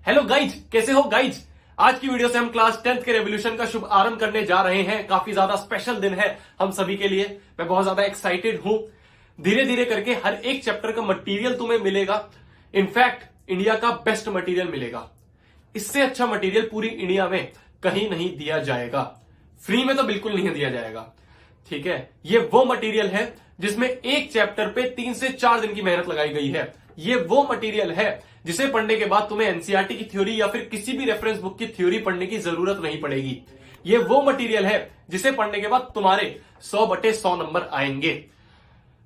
Hello guys, कैसे हो guys. आज की वीडियो से हम क्लास 10th के रेवोल्यूशन का शुभ आरंभ करने जा रहे हैं। काफी ज्यादा स्पेशल दिन है हम सभी के लिए। मैं बहुत ज्यादा एक्साइटेड हूं। धीरे धीरे करके हर एक चैप्टर का मटेरियल तुम्हें मिलेगा। इनफैक्ट इंडिया का बेस्ट मटेरियल मिलेगा। इससे अच्छा मटेरियल पूरी इंडिया में कहीं नहीं दिया जाएगा। फ्री में तो बिल्कुल नहीं दिया जाएगा। ठीक है, ये वो मटेरियल है जिसमें एक चैप्टर पे 3 से 4 दिन की मेहनत लगाई गई है। ये वो मटेरियल है जिसे पढ़ने के बाद तुम्हें एनसीईआरटी की थ्योरी या फिर किसी भी रेफरेंस बुक की थ्योरी पढ़ने की जरूरत नहीं पड़ेगी। ये वो मटेरियल है जिसे पढ़ने के बाद तुम्हारे 100/100 नंबर आएंगे।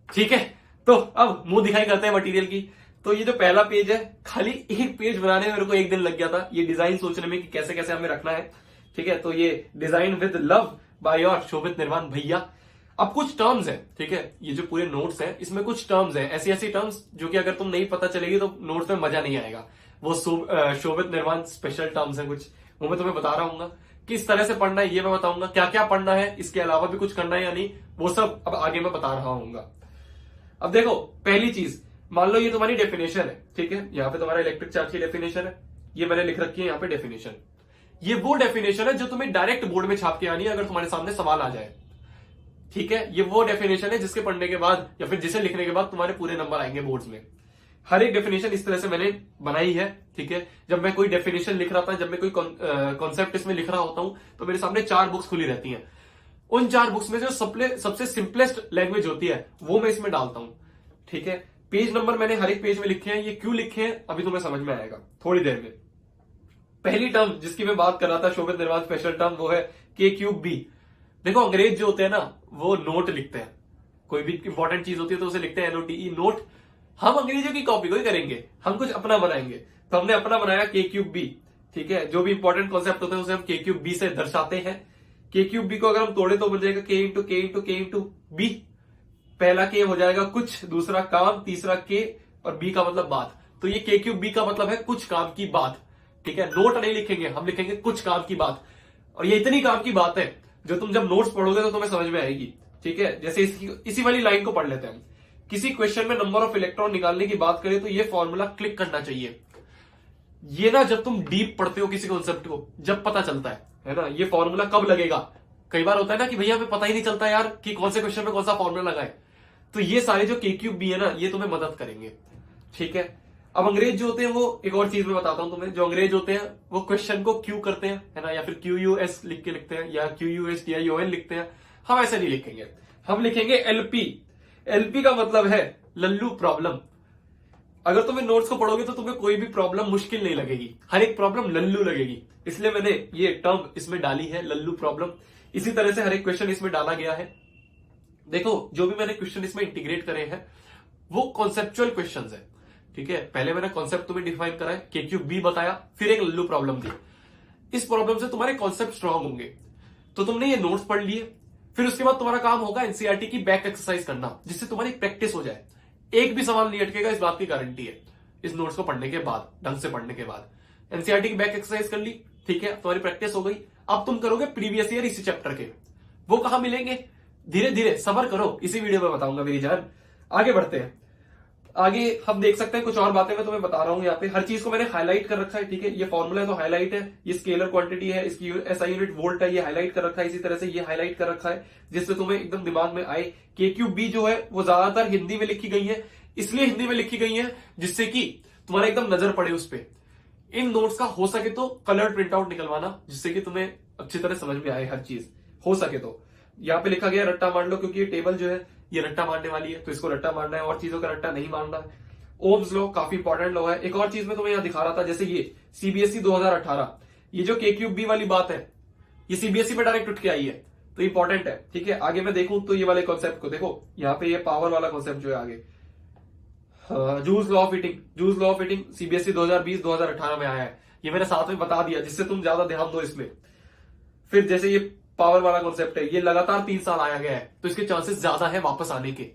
ठीक है, तो अब मुंह दिखाई करते हैं मटेरियल की। तो ये जो पहला पेज है, खाली एक पेज बनाने में मेरे को एक दिन लग गया था, ये डिजाइन सोचने में कि कैसे कैसे हमें रखना है। ठीक है, तो ये design with love by your Shobhit Nirwan भैया। अब कुछ टर्म्स है, ठीक है, ये जो पूरे नोट्स हैं इसमें कुछ टर्म्स हैं, ऐसी ऐसी टर्म्स जो कि अगर तुम नहीं पता चलेगी तो नोट्स में मजा नहीं आएगा। वो शोभित निर्वाण स्पेशल टर्म्स हैं कुछ, वो मैं तुम्हें बता रहा हूँ। किस तरह से पढ़ना है ये मैं बताऊंगा, क्या क्या पढ़ना है, इसके अलावा भी कुछ करना है या नहीं, वो सब अब आगे मैं बता रहा हूँ। अब देखो, पहली चीज, मान लो ये तुम्हारी डेफिनेशन है। ठीक है, यहाँ पे तुम्हारा इलेक्ट्रिक चार्ज की डेफिनेशन है, ये मैंने लिख रखी है यहाँ पे डेफिनेशन। ये वो डेफिनेशन है जो तुम्हें डायरेक्ट बोर्ड में छाप के आनी है अगर तुम्हारे सामने सवाल आ जाए। ठीक है, ये वो डेफिनेशन है जिसके पढ़ने के बाद या फिर जिसे लिखने के बाद तुम्हारे पूरे नंबर आएंगे बोर्ड्स में। हर एक डेफिनेशन इस तरह से मैंने बनाई है। ठीक है, जब मैं कोई डेफिनेशन लिख रहा था, जब मैं कोई कॉन्सेप्ट इसमें लिख रहा होता हूं, तो मेरे सामने 4 बुक्स खुली रहती हैं। उन 4 बुक्स में जो सबसे सिंपलेस्ट लैंग्वेज होती है वो मैं इसमें डालता हूं। ठीक है, पेज नंबर मैंने हर एक पेज में लिखे हैं। ये क्यों लिखे हैं अभी तुम्हें समझ में आएगा थोड़ी देर में। पहली टर्म जिसकी मैं बात कर रहा था, शोभित निर्वाण स्पेशल टर्म, वो है K3B। देखो, अंग्रेज जो होते हैं ना, वो नोट लिखते हैं। कोई भी इंपॉर्टेंट चीज होती है तो उसे लिखते हैं NOTE, नोट। हम अंग्रेजों की कॉपी को ही करेंगे, हम कुछ अपना बनाएंगे। तो हमने अपना बनाया K3B। ठीक है, जो भी इंपॉर्टेंट कॉन्सेप्ट होते हैं उसे हम K3B से दर्शाते हैं। K3B को अगर हम तोड़े तो बन जाएगा K × पहला K हो जाएगा कुछ, दूसरा काम, तीसरा K और B का मतलब बात। तो ये K3B का मतलब है कुछ काम की बात। ठीक है, नोट नहीं लिखेंगे, हम लिखेंगे कुछ काम की बात। और ये इतनी काम की बात है जो तुम जब नोट्स पढ़ोगे तो तुम्हें समझ में आएगी। ठीक है, जैसे इसी वाली लाइन को पढ़ लेते हैं। किसी क्वेश्चन में नंबर ऑफ इलेक्ट्रॉन निकालने की बात करें तो ये फॉर्मूला क्लिक करना चाहिए। ये ना, जब तुम डीप पढ़ते हो किसी कॉन्सेप्ट को, जब पता चलता है ना, ये फॉर्मूला कब लगेगा। कई बार होता है ना कि भैया हमें पता ही नहीं चलता यार कि कौन से क्वेश्चन में कौन सा फॉर्मूला लगाए। तो ये सारे जो K3B है ना, ये तुम्हें मदद करेंगे। ठीक है, अब अंग्रेज जो होते हैं, वो एक और चीज में बताता हूं तुम्हें। जो अंग्रेज होते हैं वो क्वेश्चन को क्यू करते हैं, है ना, या फिर QUS लिख के लिखते हैं, या QUSTION लिखते हैं। हम ऐसे नहीं लिखेंगे, हम लिखेंगे LP। LP का मतलब है लल्लू प्रॉब्लम। अगर तुम्हें नोट्स को पढ़ोगे तो तुम्हें कोई भी प्रॉब्लम मुश्किल नहीं लगेगी, हर एक प्रॉब्लम लल्लू लगेगी। इसलिए मैंने ये टर्म इसमें डाली है, लल्लू प्रॉब्लम। इसी तरह से हर एक क्वेश्चन इसमें डाला गया है। देखो, जो भी मैंने क्वेश्चन इसमें इंटीग्रेट करे हैं वो कॉन्सेप्चुअल क्वेश्चन है। ठीक है, पहले मैंने कॉन्सेप्ट तुम्हें डिफाइन करा है, K3B बताया, फिर एक लल्लू प्रॉब्लम दी। इस प्रॉब्लम से तुम्हारे कॉन्सेप्ट स्ट्रांग होंगे। तो तुमने ये नोट्स पढ़ लिए, फिर उसके बाद तुम्हारा काम होगा एनसीईआरटी की बैक एक्सरसाइज करना, जिससे तुम्हारी प्रैक्टिस हो जाए। एक भी सवाल नहीं अटकेगा, इस बात की गारंटी है। इस नोट्स को पढ़ने के बाद, ढंग से पढ़ने के बाद एनसीईआरटी की बैक एक्सरसाइज कर ली, ठीक है, तुम्हारी प्रैक्टिस हो गई। अब तुम करोगे प्रीवियस ईयर इसी चैप्टर के। वो कहां मिलेंगे, धीरे धीरे सब्र करो, इसी वीडियो में बताऊंगा मेरी जान। आगे बढ़ते हैं। आगे हम देख सकते हैं कुछ और बातें मैं तुम्हें बता रहा हूं। यहाँ पे हर चीज को मैंने हाईलाइट कर रखा है। ठीक है, ये फॉर्मूला है तो हाईलाइट है, ये स्केलर क्वांटिटी है, इसकी SI यूनिट वोल्ट है, ये हाईलाइट कर रखा है। इसी तरह से ये हाईलाइट कर रखा है जिससे तुम्हें एकदम दिमाग में आए। K3B जो है वो ज्यादातर हिंदी में लिखी गई है, इसलिए हिंदी में लिखी गई है जिससे कि तुम्हारा एकदम नजर पड़े उस पर। इन नोट्स का हो सके तो कलर प्रिंट आउट निकलवाना, जिससे कि तुम्हें अच्छी तरह समझ में आए हर चीज, हो सके तो। यहाँ पे लिखा गया रट्टा मार लो, क्योंकि ये टेबल जो है ये रट्टा मारने वाली है, तो इसको रट्टा मारना है, और चीजों का रट्टा नहीं मारना है। ओम्स लॉ काफी इंपॉर्टेंट लॉ है। एक और चीज मैं तुम्हें यहाँ दिखा रहा था, जैसे ये CBSE 2018, ये जो K3B वाली बात है ये CBSE में डायरेक्ट उठ के आई है, तो इंपॉर्टेंट है। ठीक है, आगे मैं देखूं तो ये वाले कॉन्सेप्ट को देखो, यहाँ पे ये पावर वाला कॉन्सेप्ट जो है आगे, joules law of heating CBSE 2020-2018 में आया है। ये मैंने साथ में बता दिया जिससे तुम ज्यादा ध्यान दो इसमें। फिर जैसे ये पावर वाला कॉन्सेप्ट है, ये लगातार 3 साल आया गया है, तो इसके चांसेस ज्यादा है वापस आने के।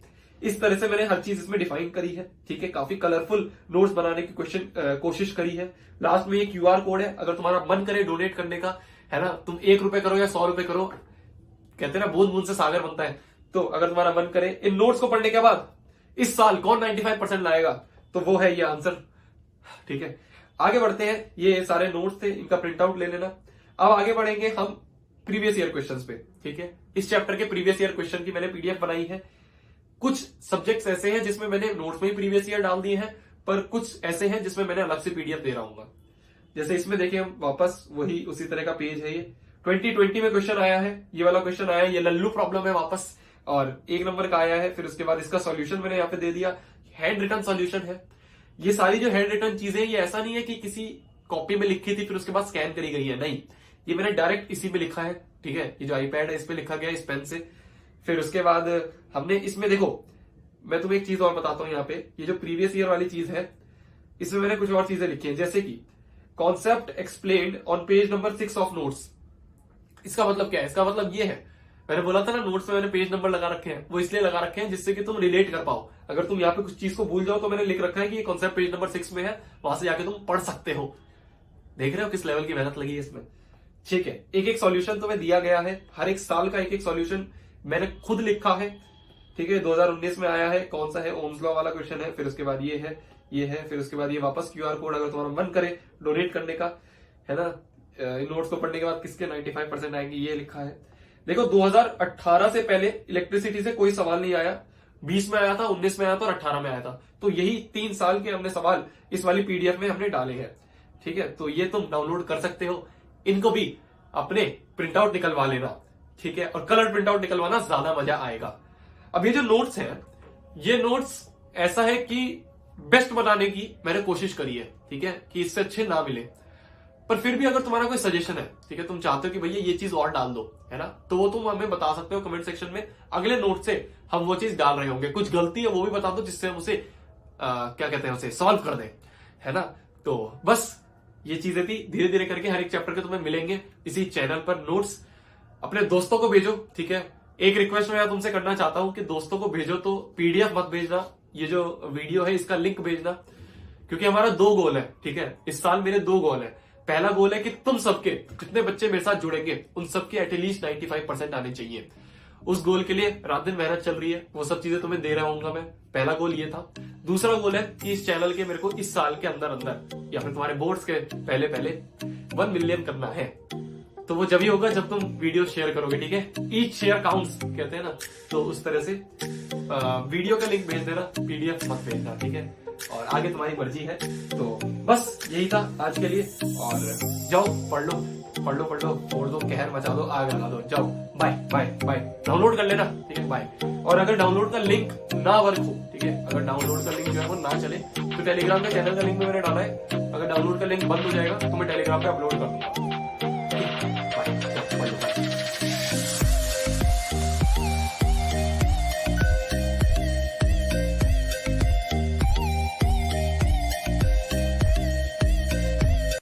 इस तरह से मैंने हर चीज इसमें डिफाइन करी है। ठीक है, काफी कलरफुल नोट्स बनाने की कोशिश करी है। लास्ट में ये QR कोड है, अगर तुम्हारा मन करे डोनेट करने का, है ना, तुम 1 रुपए करो या 100 रुपए करो, कहते हैं ना बूंद बूंद से सागर बनता है। तो अगर तुम्हारा मन करे इन नोट्स को पढ़ने के बाद इस साल कौन 95% लाएगा, तो वो है ये आंसर। ठीक है, आगे बढ़ते हैं, ये सारे नोट्स थे, इनका प्रिंट आउट ले लेना। अब आगे बढ़ेंगे हम प्रीवियस ईयर क्वेश्चंस पे, ठीक है। इस चैप्टर के प्रीवियस ईयर क्वेश्चन की मैंने पीडीएफ बनाई है। कुछ सब्जेक्ट्स ऐसे हैं जिसमें मैंने नोट्स में ही प्रीवियस ईयर डाल दिए हैं, पर कुछ ऐसे हैं जिसमें मैंने अलग से पीडीएफ दे रहा हूँ। जैसे इसमें देखिए, हम वापस वही उसी तरह का पेज है, ये 2020 में क्वेश्चन आया है, ये वाला क्वेश्चन आया है, ये लल्लू प्रॉब्लम है वापस, और 1 नंबर का आया है। फिर उसके बाद इसका सॉल्यूशन मैंने यहाँ पे दे दिया, हैंड रिटन सॉल्यूशन है। ये सारी जो हैंड रिटन चीजें, ये ऐसा नहीं है कि किसी कॉपी में लिखी थी फिर उसके बाद स्कैन करी गई है, नहीं, ये मैंने डायरेक्ट इसी पे लिखा है, ठीक है। ये जो आईपैड है इस पे लिखा गया इस पेन से। फिर उसके बाद हमने इसमें, देखो मैं तुम्हें एक चीज और बताता हूं, यहाँ पे ये जो प्रीवियस ईयर वाली चीज है, इसमें मैंने कुछ और चीजें लिखी है, जैसे कि concept explained on page number 6 of notes. इसका मतलब क्या है? इसका मतलब ये है, मैंने बोला था ना नोट्स में मैंने पेज नंबर लगा रखे हैं, वो इसलिए लगा रखे हैं जिससे कि तुम रिलेट कर पाओ। अगर तुम यहाँ पे कुछ चीज को भूल जाओ तो मैंने लिख रखा है कि ये कॉन्सेप्ट पेज नंबर 6 में है, वहां से जाके तुम पढ़ सकते हो। देख रहे हो किस लेवल की मेहनत लगी है इसमें, ठीक है। एक एक सॉल्यूशन तुम्हें दिया गया है, हर एक साल का एक एक सॉल्यूशन मैंने खुद लिखा है, ठीक है। 2019 में आया है, कौन सा है, ओम्स लॉ वाला क्वेश्चन है। फिर उसके बाद ये है, फिर उसके बाद ये वापस क्यूआर कोड, अगर तुम्हारा मन करे डोनेट करने का, है ना। इन नोट्स को पढ़ने के बाद किसके 95% आएंगे, ये लिखा है। देखो 2018 से पहले इलेक्ट्रिसिटी से कोई सवाल नहीं आया, 20 में आया था, 19 में आया था और 18 में आया था। तो यही 3 साल के हमने सवाल इस वाली पीडीएफ में हमने डाले हैं, ठीक है। तो ये तुम डाउनलोड कर सकते हो, इनको भी अपने प्रिंट आउट निकलवा लेना, ठीक है। और कलर प्रिंट आउट निकलवाना, ज्यादा मजा आएगा। अब ये जो नोट्स हैं, ये नोट्स ऐसा है कि बेस्ट बनाने की मैंने कोशिश करी है, ठीक है, कि इससे अच्छे ना मिले। पर फिर भी अगर तुम्हारा कोई सजेशन है, ठीक है, तुम चाहते हो कि भैया ये चीज और डाल दो, है ना, तो वो तुम हमें बता सकते हो कमेंट सेक्शन में। अगले नोट से हम वो चीज डाल रहे होंगे। कुछ गलती है वो भी बता दो, जिससे हम उसे क्या कहते हैं, उसे सॉल्व कर दें, है ना। तो बस ये चीजें थी, धीरे धीरे करके हर एक चैप्टर के तुम्हें मिलेंगे इसी चैनल पर नोट्स। अपने दोस्तों को भेजो, ठीक है। एक रिक्वेस्ट मैं तुमसे करना चाहता हूं कि दोस्तों को भेजो तो पीडीएफ मत भेजना, ये जो वीडियो है इसका लिंक भेजना, क्योंकि हमारा 2 गोल है, ठीक है। इस साल मेरे 2 गोल है। पहला गोल है कि तुम सबके, जितने बच्चे मेरे साथ जुड़ेंगे उन सबके एटलीस्ट 95% आने चाहिए। उस गोल के लिए रात दिन मेहनत चल रही है, वो सब चीजें तुम्हें दे रहा हूँ मैं। पहला गोल ये था। दूसरा गोल है कि इस चैनल के मेरे को इस साल के अंदर अंदर या फिर तुम्हारे बोर्ड्स के पहले 1 मिलियन करना है। तो वो जब ही होगा जब तुम वीडियो शेयर करोगे, ठीक है। ईच शेयर काउंट्स कहते हैं ना, तो उस तरह से वीडियो का लिंक भेज देना, पीडीएफ मत भेजना, ठीक है। और आगे तुम्हारी मर्जी है। तो बस यही था आज के लिए, और जाओ पढ़ लो, छोड़ दो, कहर मचा दो, आग लगा दो, जाओ, बाय बाय बाय। डाउनलोड कर लेना, ठीक है, बाय। और अगर डाउनलोड का लिंक ना वर्क हो, ठीक है, अगर डाउनलोड का लिंक जो है वो ना चले, तो टेलीग्राम के चैनल का लिंक में मैंने डाला है। अगर डाउनलोड का लिंक बंद हो जाएगा तो मैं टेलीग्राम पे अपलोड कर दूंगा।